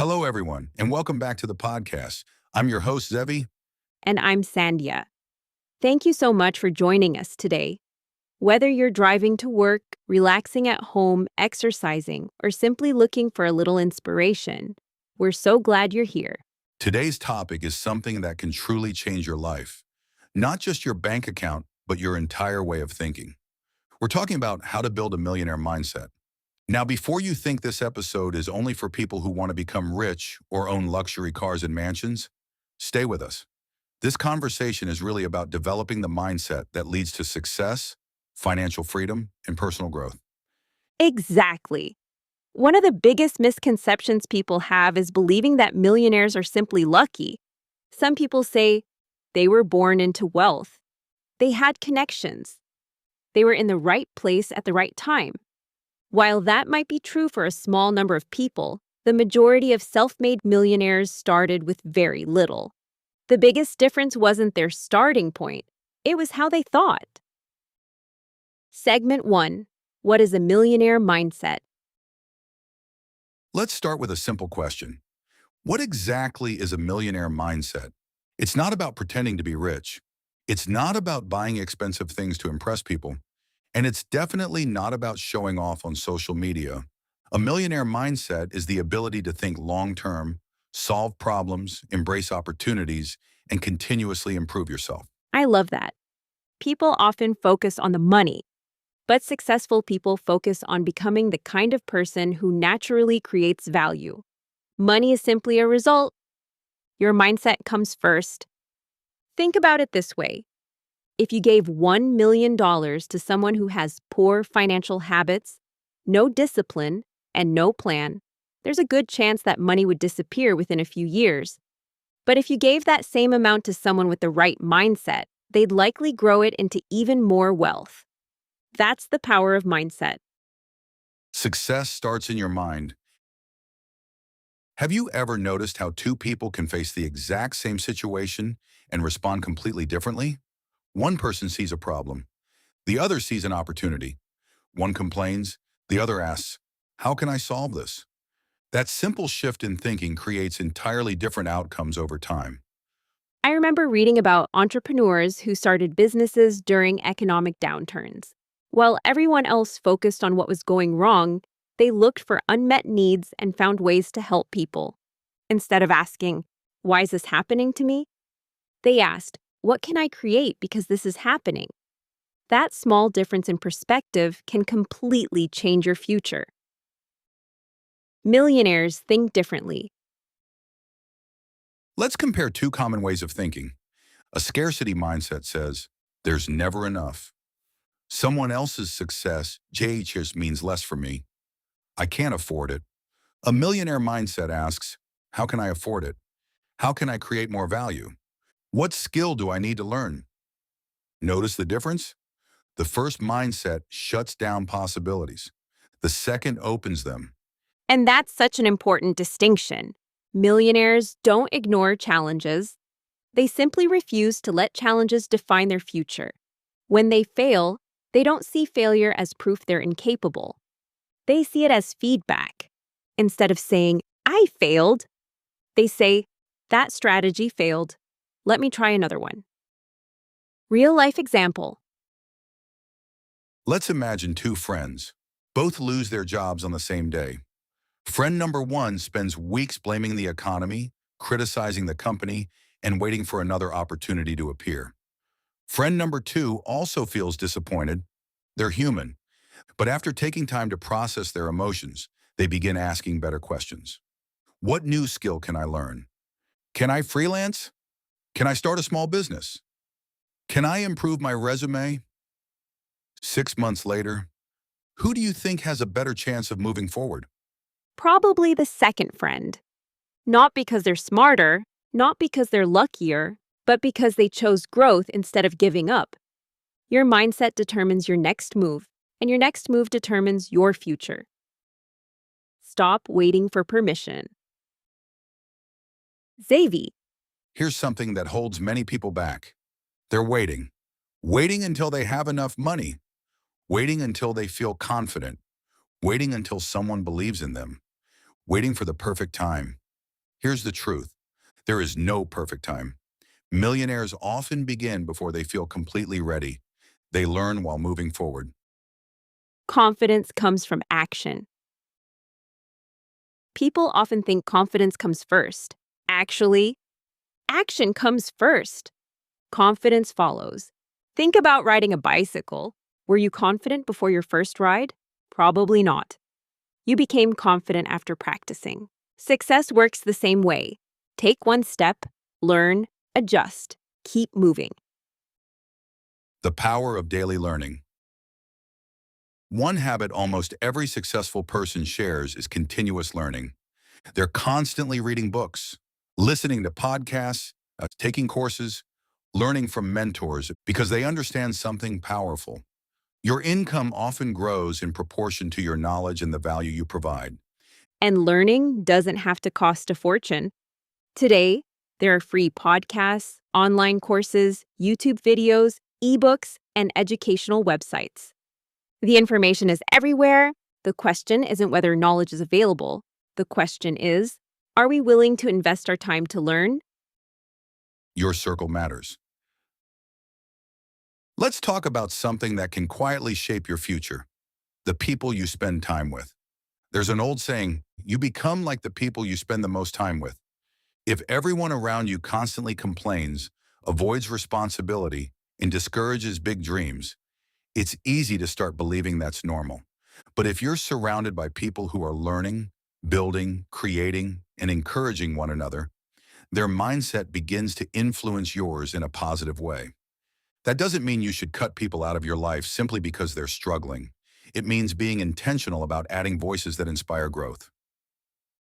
Hello, everyone, and welcome back to the podcast. I'm your host, Zevi. And I'm Sandya. Thank you so much for joining us today. Whether you're driving to work, relaxing at home, exercising, or simply looking for a little inspiration, we're so glad you're here. Today's topic is something that can truly change your life. Not just your bank account, but your entire way of thinking. We're talking about how to build a millionaire mindset. Now, before you think this episode is only for people who want to become rich or own luxury cars and mansions, stay with us. This conversation is really about developing the mindset that leads to success, financial freedom, and personal growth. Exactly. One of the biggest misconceptions people have is believing that millionaires are simply lucky. Some people say they were born into wealth. They had connections. They were in the right place at the right time. While that might be true for a small number of people, the majority of self-made millionaires started with very little. The biggest difference wasn't their starting point, it was how they thought. Segment 1. What is a millionaire mindset? Let's start with a simple question. What exactly is a millionaire mindset? It's not about pretending to be rich. It's not about buying expensive things to impress people. And it's definitely not about showing off on social media. A millionaire mindset is the ability to think long-term, solve problems, embrace opportunities, and continuously improve yourself. I love that. People often focus on the money, but successful people focus on becoming the kind of person who naturally creates value. Money is simply a result. Your mindset comes first. Think about it this way. If you gave $1 million to someone who has poor financial habits, no discipline, and no plan, there's a good chance that money would disappear within a few years. But if you gave that same amount to someone with the right mindset, they'd likely grow it into even more wealth. That's the power of mindset. Success starts in your mind. Have you ever noticed how two people can face the exact same situation and respond completely differently? One person sees a problem. The other sees an opportunity. One complains. The other asks, how can I solve this? That simple shift in thinking creates entirely different outcomes over time. I remember reading about entrepreneurs who started businesses during economic downturns. While everyone else focused on what was going wrong, they looked for unmet needs and found ways to help people. Instead of asking, why is this happening to me? They asked, what can I create because this is happening? That small difference in perspective can completely change your future. Millionaires think differently. Let's compare two common ways of thinking. A scarcity mindset says, there's never enough. Someone else's success just means less for me. I can't afford it. A millionaire mindset asks, how can I afford it? How can I create more value? What skill do I need to learn? Notice the difference? The first mindset shuts down possibilities. The second opens them. And that's such an important distinction. Millionaires don't ignore challenges. They simply refuse to let challenges define their future. When they fail, they don't see failure as proof they're incapable. They see it as feedback. Instead of saying, I failed, they say, that strategy failed. Let me try another one. Real-life example. Let's imagine two friends. Both lose their jobs on the same day. Friend number one spends weeks blaming the economy, criticizing the company, and waiting for another opportunity to appear. Friend number two also feels disappointed. They're human. But after taking time to process their emotions, they begin asking better questions. What new skill can I learn? Can I freelance? Can I start a small business? Can I improve my resume? 6 months later, who do you think has a better chance of moving forward? Probably the second friend. Not because they're smarter, not because they're luckier, but because they chose growth instead of giving up. Your mindset determines your next move, and your next move determines your future. Stop waiting for permission. Zevi. Here's something that holds many people back. They're waiting. Waiting until they have enough money. Waiting until they feel confident. Waiting until someone believes in them. Waiting for the perfect time. Here's the truth. There is no perfect time. Millionaires often begin before they feel completely ready. They learn while moving forward. Confidence comes from action. People often think confidence comes first. Actually, action comes first. Confidence follows. Think about riding a bicycle. Were you confident before your first ride? Probably not. You became confident after practicing. Success works the same way. Take one step, learn, adjust, keep moving. The power of daily learning. One habit almost every successful person shares is continuous learning. They're constantly reading books, listening to podcasts, taking courses, learning from mentors because they understand something powerful. Your income often grows in proportion to your knowledge and the value you provide. And learning doesn't have to cost a fortune. Today, there are free podcasts, online courses, YouTube videos, ebooks, and educational websites. The information is everywhere. The question isn't whether knowledge is available. The question is, are we willing to invest our time to learn? Your circle matters. Let's talk about something that can quietly shape your future: the people you spend time with. There's an old saying, you become like the people you spend the most time with. If everyone around you constantly complains, avoids responsibility, and discourages big dreams, it's easy to start believing that's normal. But if you're surrounded by people who are learning, building, creating, and encouraging one another, their mindset begins to influence yours in a positive way. That doesn't mean you should cut people out of your life simply because they're struggling. It means being intentional about adding voices that inspire growth.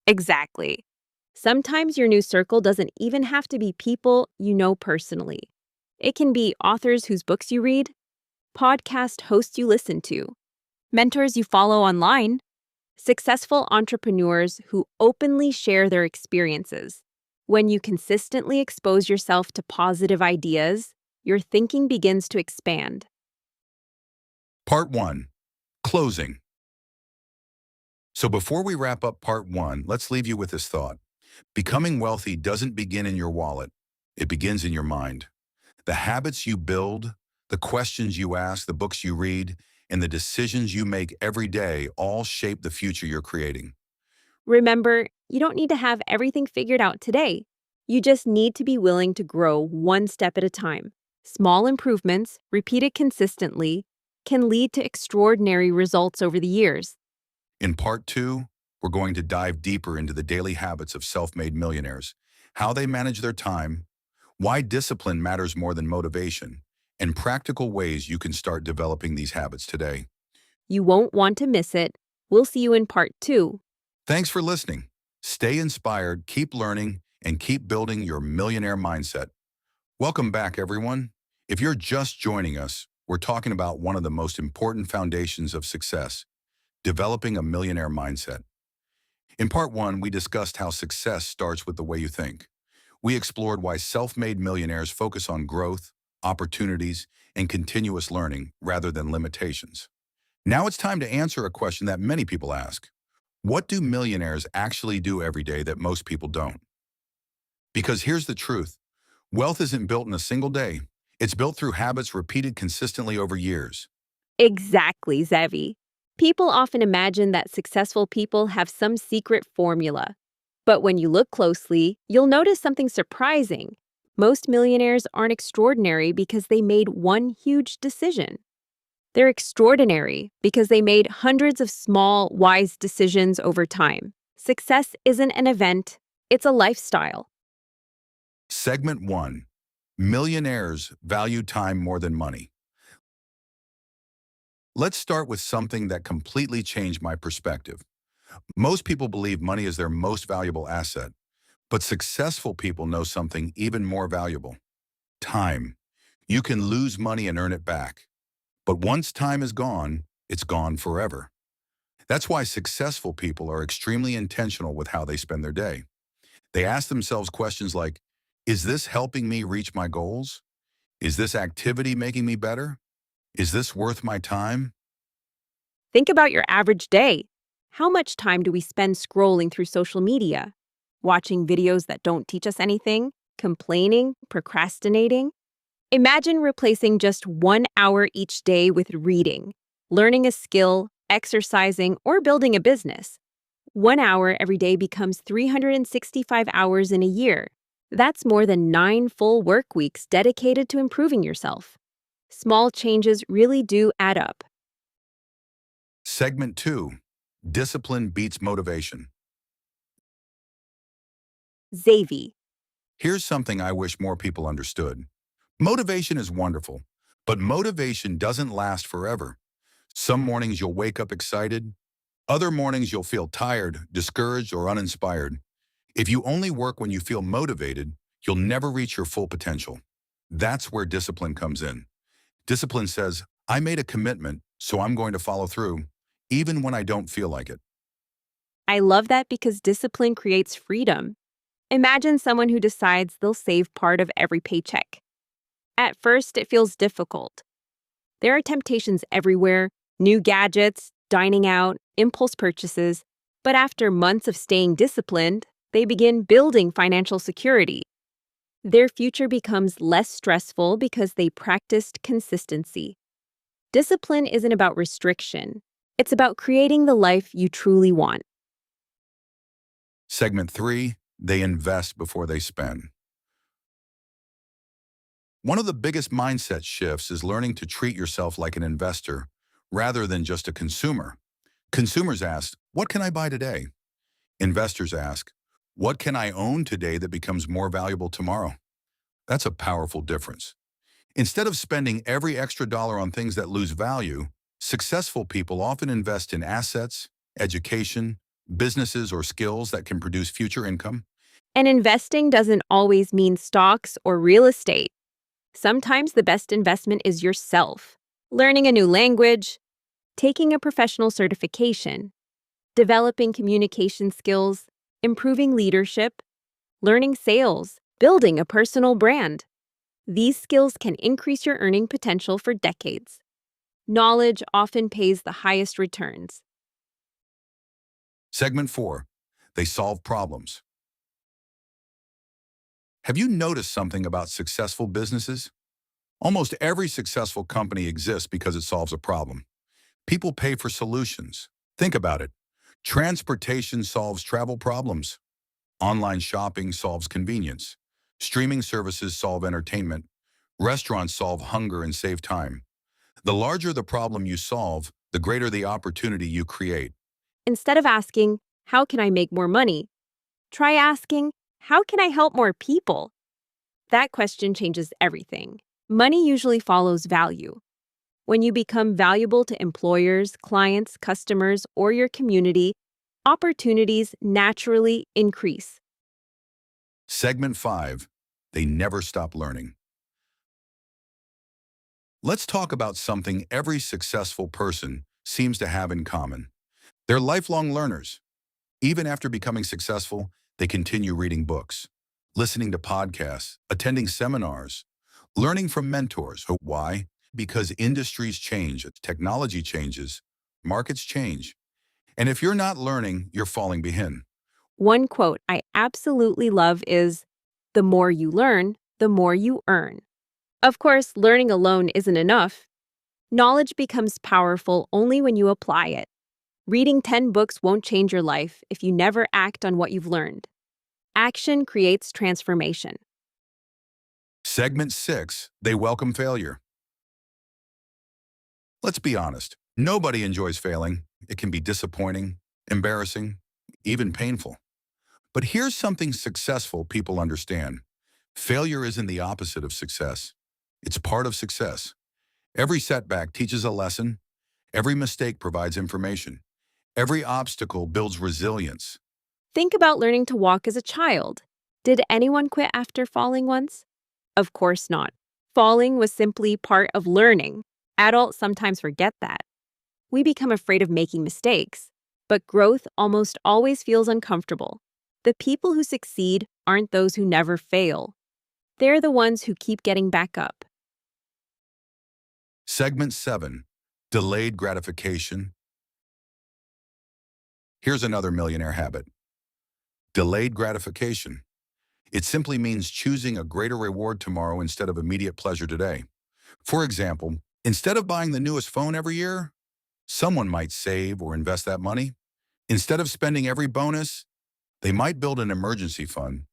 Exactly. Sometimes your new circle doesn't even have to be people you know personally. It can be authors whose books you read, podcast hosts you listen to, mentors you follow online, successful entrepreneurs who openly share their experiences. When you consistently expose yourself to positive ideas, your thinking begins to expand. Part 1. Closing. So before we wrap up part 1, let's leave you with this thought. Becoming wealthy doesn't begin in your wallet. It begins in your mind. The habits you build, the questions you ask, the books you read, and the decisions you make every day all shape the future you're creating. Remember, you don't need to have everything figured out today. You just need to be willing to grow one step at a time. Small improvements, repeated consistently, can lead to extraordinary results over the years. In part 2, we're going to dive deeper into the daily habits of self-made millionaires, how they manage their time, why discipline matters more than motivation, and practical ways you can start developing these habits today. You won't want to miss it. We'll see you in part 2. Thanks for listening. Stay inspired, keep learning, and keep building your millionaire mindset. Welcome back, everyone. If you're just joining us, we're talking about one of the most important foundations of success: developing a millionaire mindset. In part 1, we discussed how success starts with the way you think. We explored why self-made millionaires focus on growth, opportunities, and continuous learning rather than limitations. Now it's time to answer a question that many people ask. What do millionaires actually do every day that most people don't? Because here's the truth. Wealth isn't built in a single day. It's built through habits repeated consistently over years. Exactly, Zevi. People often imagine that successful people have some secret formula. But when you look closely, you'll notice something surprising. Most millionaires aren't extraordinary because they made one huge decision. They're extraordinary because they made hundreds of small, wise decisions over time. Success isn't an event, it's a lifestyle. Segment 1. Millionaires value time more than money. Let's start with something that completely changed my perspective. Most people believe money is their most valuable asset, but successful people know something even more valuable: time. You can lose money and earn it back, but once time is gone, it's gone forever. That's why successful people are extremely intentional with how they spend their day. They ask themselves questions like, is this helping me reach my goals? Is this activity making me better? Is this worth my time? Think about your average day. How much time do we spend scrolling through social media? watching videos that don't teach us anything, complaining, procrastinating. Imagine replacing just 1 hour each day with reading, learning a skill, exercising, or building a business. 1 hour every day becomes 365 hours in a year. That's more than 9 full work weeks dedicated to improving yourself. Small changes really do add up. Segment 2. Discipline beats motivation. Zevi. Here's something I wish more people understood. Motivation is wonderful, but motivation doesn't last forever. Some mornings you'll wake up excited. Other mornings you'll feel tired, discouraged, or uninspired. If you only work when you feel motivated, you'll never reach your full potential. That's where discipline comes in. Discipline says, I made a commitment, so I'm going to follow through, even when I don't feel like it. I love that because discipline creates freedom. Imagine someone who decides they'll save part of every paycheck. At first, it feels difficult. There are temptations everywhere, new gadgets, dining out, impulse purchases. But after months of staying disciplined, they begin building financial security. Their future becomes less stressful because they practiced consistency. Discipline isn't about restriction. It's about creating the life you truly want. Segment 3. They invest before they spend. One of the biggest mindset shifts is learning to treat yourself like an investor rather than just a consumer. Consumers ask, what can I buy today? Investors ask, what can I own today that becomes more valuable tomorrow? That's a powerful difference. Instead of spending every extra dollar on things that lose value, successful people often invest in assets, education, businesses, or skills that can produce future income. And investing doesn't always mean stocks or real estate. Sometimes the best investment is yourself. Learning a new language, taking a professional certification, developing communication skills, improving leadership, learning sales, building a personal brand. These skills can increase your earning potential for decades. Knowledge often pays the highest returns. Segment 4. They solve problems. Have you noticed something about successful businesses? Almost every successful company exists because it solves a problem. People pay for solutions. Think about it. Transportation solves travel problems. Online shopping solves convenience. Streaming services solve entertainment. Restaurants solve hunger and save time. The larger the problem you solve, the greater the opportunity you create. Instead of asking, how can I make more money? Try asking, how can I help more people? That question changes everything. Money usually follows value. When you become valuable to employers, clients, customers, or your community, opportunities naturally increase. Segment 5. They never stop learning. Let's talk about something every successful person seems to have in common. They're lifelong learners. Even after becoming successful, they continue reading books, listening to podcasts, attending seminars, learning from mentors. Why? Because industries change, technology changes, markets change. And if you're not learning, you're falling behind. One quote I absolutely love is, "The more you learn, the more you earn." Of course, learning alone isn't enough. Knowledge becomes powerful only when you apply it. Reading 10 books won't change your life if you never act on what you've learned. Action creates transformation. Segment 6. They welcome failure. Let's be honest. Nobody enjoys failing. It can be disappointing, embarrassing, even painful. But here's something successful people understand. Failure isn't the opposite of success. It's part of success. Every setback teaches a lesson. Every mistake provides information. Every obstacle builds resilience. Think about learning to walk as a child. Did anyone quit after falling once? Of course not. Falling was simply part of learning. Adults sometimes forget that. We become afraid of making mistakes, but growth almost always feels uncomfortable. The people who succeed aren't those who never fail. They're the ones who keep getting back up. Segment 7. Delayed gratification. Here's another millionaire habit. Delayed gratification. It simply means choosing a greater reward tomorrow instead of immediate pleasure today. For example, instead of buying the newest phone every year, someone might save or invest that money. Instead of spending every bonus, they might build an emergency fund.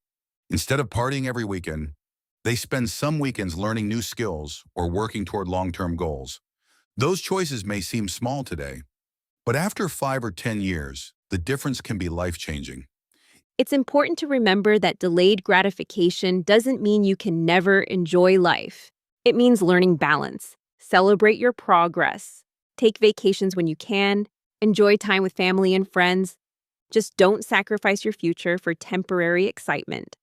Instead of partying every weekend, they spend some weekends learning new skills or working toward long-term goals. Those choices may seem small today, but after 5 or 10 years, the difference can be life-changing. It's important to remember that delayed gratification doesn't mean you can never enjoy life. It means learning balance. Celebrate your progress. Take vacations when you can. Enjoy time with family and friends. Just don't sacrifice your future for temporary excitement.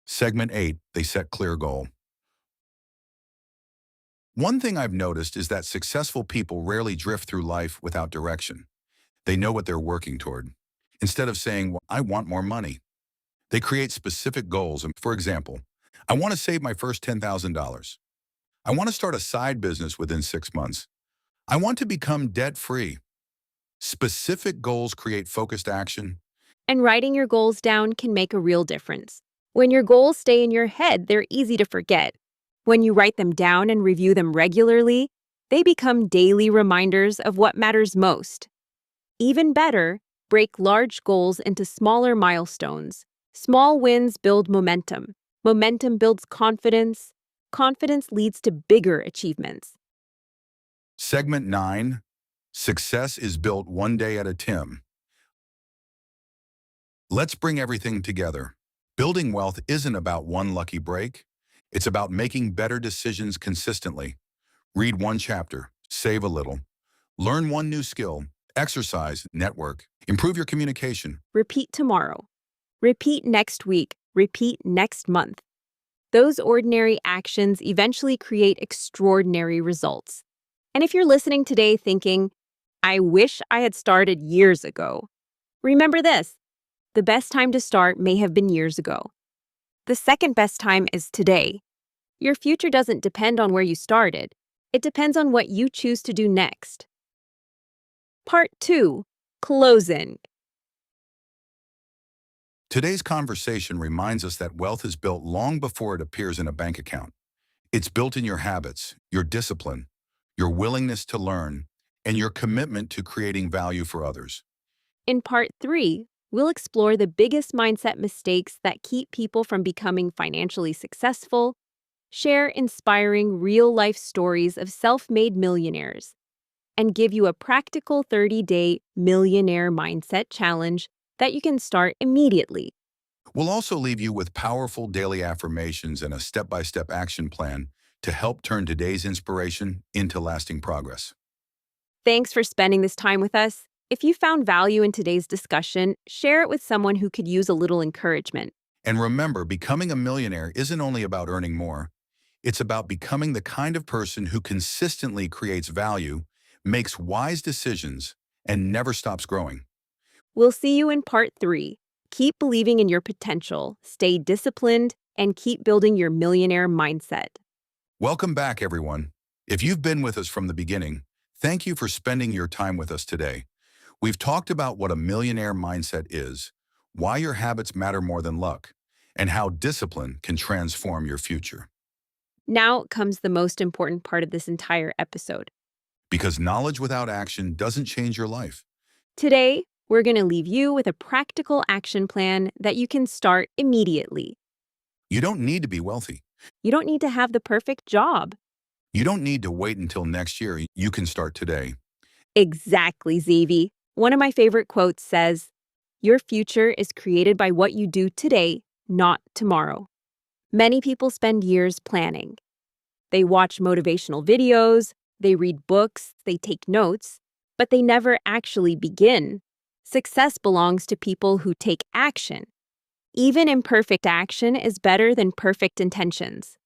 Segment 8, they set clear goal. One thing I've noticed is that successful people rarely drift through life without direction. They know what they're working toward. Instead of saying, well, I want more money, they create specific goals. And for example, I want to save my first $10,000. I want to start a side business within 6 months. I want to become debt-free. Specific goals create focused action. And writing your goals down can make a real difference. When your goals stay in your head, they're easy to forget. When you write them down and review them regularly, they become daily reminders of what matters most. Even better, break large goals into smaller milestones. Small wins build momentum. Momentum builds confidence. Confidence leads to bigger achievements. Segment 9, success is built one day at a time. Let's bring everything together. Building wealth isn't about one lucky break. It's about making better decisions consistently. Read one chapter, save a little, learn one new skill, exercise, network, improve your communication. Repeat tomorrow. Repeat next week. Repeat next month. Those ordinary actions eventually create extraordinary results. And if you're listening today thinking, I wish I had started years ago, remember this: the best time to start may have been years ago. The second best time is today. Your future doesn't depend on where you started. It depends on what you choose to do next. Part 2. Closing. Today's conversation reminds us that wealth is built long before it appears in a bank account. It's built in your habits, your discipline, your willingness to learn, and your commitment to creating value for others. In Part 3, we'll explore the biggest mindset mistakes that keep people from becoming financially successful, share inspiring real-life stories of self-made millionaires, and give you a practical 30-day Millionaire Mindset Challenge that you can start immediately. We'll also leave you with powerful daily affirmations and a step-by-step action plan to help turn today's inspiration into lasting progress. Thanks for spending this time with us. If you found value in today's discussion, share it with someone who could use a little encouragement. And remember, becoming a millionaire isn't only about earning more. It's about becoming the kind of person who consistently creates value, makes wise decisions, and never stops growing. We'll see you in Part 3. Keep believing in your potential, stay disciplined, and keep building your millionaire mindset. Welcome back, everyone. If you've been with us from the beginning, thank you for spending your time with us today. We've talked about what a millionaire mindset is, why your habits matter more than luck, and how discipline can transform your future. Now comes the most important part of this entire episode. Because knowledge without action doesn't change your life. Today, we're going to leave you with a practical action plan that you can start immediately. You don't need to be wealthy. You don't need to have the perfect job. You don't need to wait until next year. You can start today. Exactly, Zevi. One of my favorite quotes says, "Your future is created by what you do today, not tomorrow." Many people spend years planning. They watch motivational videos, they read books, they take notes, but they never actually begin. Success belongs to people who take action. Even imperfect action is better than perfect intentions.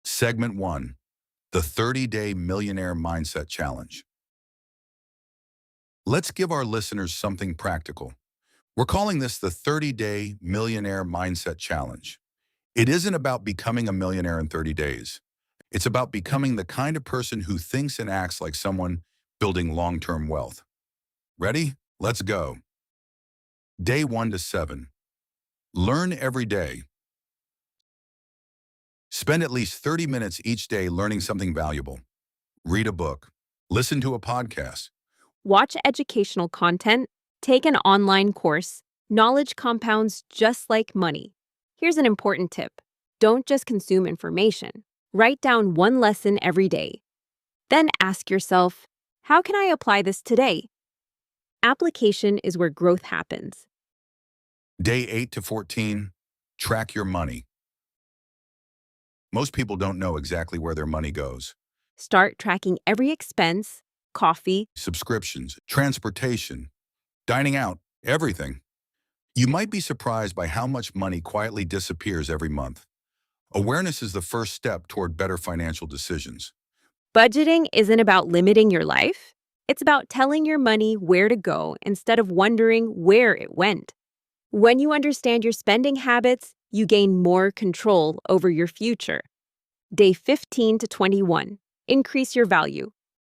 Segment 1, the 30-day Millionaire Mindset Challenge. Let's give our listeners something practical. We're calling this the 30-day Millionaire Mindset Challenge. It isn't about becoming a millionaire in 30 days. It's about becoming the kind of person who thinks and acts like someone building long-term wealth. Ready? Let's go. Day 1 to 7. Learn every day. Spend at least 30 minutes each day learning something valuable. Read a book. Listen to a podcast. Watch educational content, take an online course. Knowledge compounds just like money. Here's an important tip. Don't just consume information. Write down one lesson every day. Then ask yourself, how can I apply this today? Application is where growth happens. Day 8 to 14. Track your money. Most people don't know exactly where their money goes. Start tracking every expense, coffee, Subscriptions, transportation, dining out, everything. You might be surprised by how much money quietly disappears every month. Awareness is the first step toward better financial decisions. Budgeting isn't about limiting your life. It's about telling your money where to go instead of wondering where it went. When you understand your spending habits, you gain more control over your future. Day 15 to 21. Increase your value.